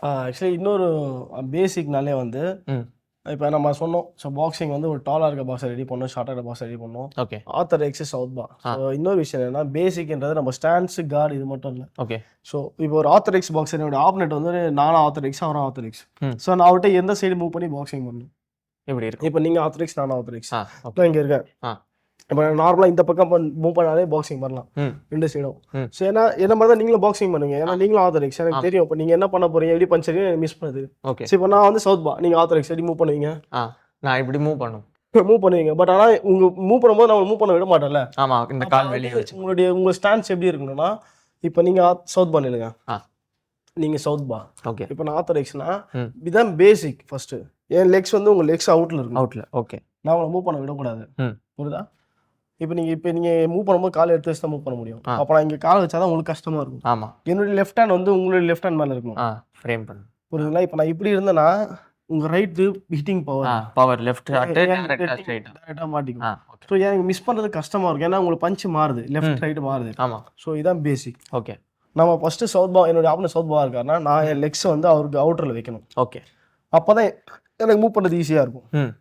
Actually இன்னொரு பேசிக்னாலே வந்து ம் இப்போ நம்ம சொன்னோம். ஸோ பாக்ஸிங் வந்து ஒரு டாலாக இருக்க பாக்ஸை ரெடி பண்ணணும், ஷார்ட்டாக இருக்க பாக்ஸை ரெடி பண்ணணும். ஓகே ஆர்த்தடாக்ஸ் சவுத் பா. ஸோ இன்னொரு விஷயம் என்னன்னா பேசிக்ன்றது நம்ம ஸ்டான்ஸ் கார்டு இது மட்டும் இல்லை. ஓகே ஸோ இப்போ ஒரு ஆர்த்தடாக்ஸ் பாக்ஸர் என்னோட ஆப்பனெட் வந்து நானும் ஆர்த்தடாக்ஸ் அவரும் ஆர்த்தடாக்ஸ். ம். ஸோ நான் அவர்கிட்ட எந்த சைடு மூவ் பண்ணி பாக்ஸிங் பண்ணணும். எப்படி இருக்கும்? இப்போ நீங்கள் ஆர்த்தடாக்ஸ் நானும் ஆர்த்தடாக்ஸ். ஓகே நான் இங்கே இருக்கேன். இப்போ நார்மலாக இந்த பக்கம் மூவ் பண்ணாலே பாக்ஸிங் பண்ணலாம் ம் ரெண்டு சைடும். ம். ஸோ ஏன்னா என்ன மாதிரி தான் நீங்களும் பாக்ஸிங் பண்ணுவீங்க. ஏன்னா நீங்களும் ஆர்த்தடாக்ஸ் எனக்கு தெரியும். இப்போ நீங்கள் என்ன பண்ண போறீங்க எப்படி பஞ்சரிங்க எனக்கு மிஸ் பண்ணுது. ஓகே ஸோ இப்போ நான் வந்து சவுத் பா, நீங்கள் ஆர்த்தடாக்ஸ் எப்படி மூவ் பண்ணுவீங்க, நான் இப்படி மூவ் பண்ணும். மூவ் பண்ணுவீங்க. பட் ஆனால் உங்க மூவ் பண்ணும்போது நம்ம மூவ் பண்ண விட மாட்டோம்ல. ஆமா இந்த கால் வெளியே வச்சு. உங்க ஸ்டான்ஸ் எப்படி இருக்கணும்னா இப்போ நீங்கள் சவுத் பா நில்லுங்க, ஆ நீங்கள் சவுத் பா. ஓகே இப்போ நான் ஆர்த்தடாக்ஸ்னா ம். இதுதான் பேசிக். ஃபர்ஸ்ட் என் லெக்ஸ் வந்து உங்கள் லெக்ஸ் அவுட்டில் இருக்கும். அவுட்ல ஓகே நான் உங்களை மூவ் பண்ண விடக்கூடாது. ம். புரியுதா? இப்போ நீங்கள் மூவ் பண்ணும்போது கால் எடுத்து வச்சு தான் மூவ் பண்ண முடியும். ஆ. அப்போ நான் இங்கே கால் வச்சா தான் உங்களுக்கு கஷ்டமாக இருக்கும். ஆமா என்னுடைய லெஃப்ட் ஹேண்ட் வந்து உங்களுடைய லெஃப்ட் ஹேண்ட் மேலே இருக்கணும். ஃப்ரேம் பண்ணு. புரியுதுங்களா? இப்போ நான் இப்படி இருந்தேன்னா உங்கள் right hitting power power left shot டைரக்டா ஸ்ட்ரைட்டா. டேரெக்டாக மாட்டிக்கும். ஓகே ஸோ எனக்கு மிஸ் பண்ணுறது கஷ்டமாக இருக்கும். ஏன்னா உங்களுக்கு பஞ்ச் மாறுது, லெஃப்ட் ரைட்டு மாறுது. ஆமா ஸோ இதான் பேசிக். ஓகே நம்ம ஃபஸ்ட்டு சவுத் பா, என்னுடைய ஆப்பனண்ட் சவுத் பா இருக்காருன்னா நான் என் லெக்ஸை வந்து அவருக்கு அவுட்டரில் வைக்கணும். ஓகே அப்போ தான் எனக்கு மூவ் பண்ணுறது ஈஸியாக இருக்கும். ம்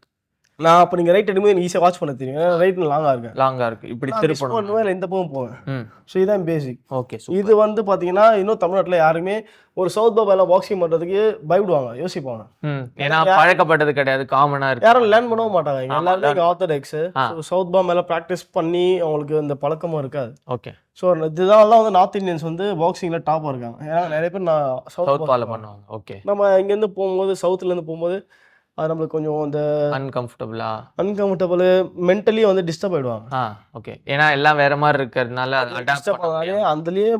நான் அப்போ நீங்கள் ரைட் எடுக்கும்போது எனக்கு ஈஸியாக வாட்ச் பண்ண தெரியும். ஏன்னா ரைட் லாங்காக இருக்கேன். லாங்கா இருக்கு இப்படி திருப்பணும். பண்ணுவேன் இல்லை இந்த பக்கம் போவேன். ம் ஸோ இதுதான் பேசிக். ஓகே இது வந்து பார்த்தீங்கன்னா இன்னும் தமிழ்நாட்டில் யாருமே ஒரு சவுத் பா மேலே பாக்ஸிங் பண்ணுறதுக்கு பயப்படுவாங்க, யோசிப்பாங்க. ஏன்னா பழக்கப்பட்டது கிடையாது, காமனா இருக்கு. யாரும் லேர்ன் பண்ணவும் மாட்டாங்க. இங்க எல்லாருமே இங்கே ஆர்த்தடாக்ஸ். ஆ. சவுத் பா மேலே ப்ராக்டிஸ் பண்ணி அவங்களுக்கு அந்த பழக்கமும் இருக்காது. ஓகே ஸோ இதனால தான் வந்து நார்த் இந்தியன்ஸ் வந்து பாக்ஸிங்கில் டாப்பாக இருக்காங்க. ஏன்னா நிறைய பேர் நான் சவுத் சவுத் பால பண்ணுவாங்க. ஓகே நம்ம இங்கேருந்து போகும்போது சவுத்துலேருந்து போகும்போது அது நம்மளுக்கு கொஞ்சம் அந்த அன்கம்ஃபர்டபுளா. அன்கம்ஃபர்டபுள் மென்டலி வந்து டிஸ்டர்ப் ஆகிடுவாங்க. ஓகே ஏன்னா எல்லாம் வேற மாதிரி இருக்கிறதுனால அதை அடாப்ட் டிஸ்டர்ப் பண்ண ஆனாலே முடியாது. அதுலேயே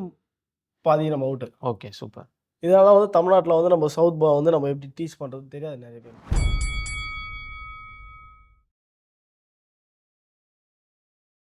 பாதி நம்ம அவுட்டு. Okay super. இதனால வந்து தமிழ்நாட்டில் வந்து நம்ம சவுத் பா வந்து நம்ம எப்படி டீச் பண்ணுறது தெரியாது நிறைய பேர்.